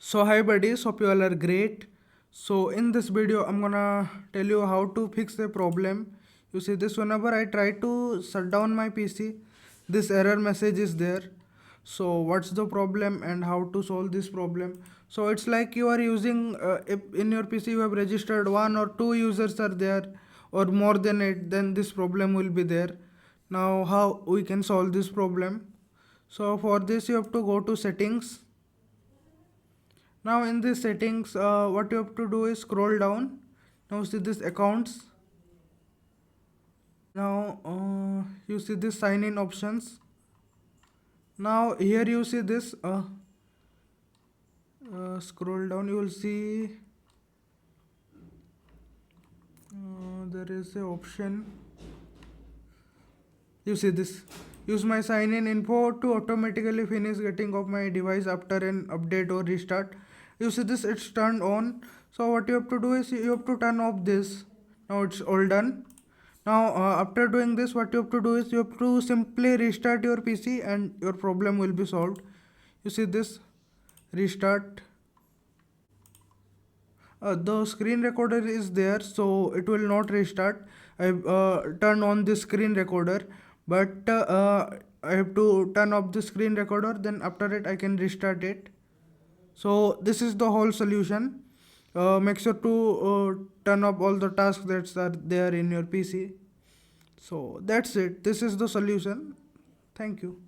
So hi buddies, hope you all are great. So in this video I'm gonna tell you how to fix the problem. You see this, whenever I try to shut down my PC, this error message is there. So what's the problem and how to solve this problem? So it's like you are using, if in your PC you have registered one or two users are there or more than it, then this problem will be there. Now how we can solve this problem? So for this you have to go to settings. Now in this settings, what you have to do is scroll down. Now see this accounts. Now you see this sign in options. Now here you see this, scroll down, you will see there is a option. You see this, use my sign in info to automatically finish getting off my device after an update or restart. You see this, it's turned on. So what you have to do is you have to turn off this. Now it's all done. Now after doing this, what you have to do is you have to simply restart your PC and your problem will be solved. You see this, restart. The screen recorder is there, so it will not restart. I turn on the screen recorder, but I have to turn off the screen recorder, then after it I can restart it. So this is the whole solution. Make sure to turn off all the tasks that are there in your PC. So that's it, this is the solution. Thank you.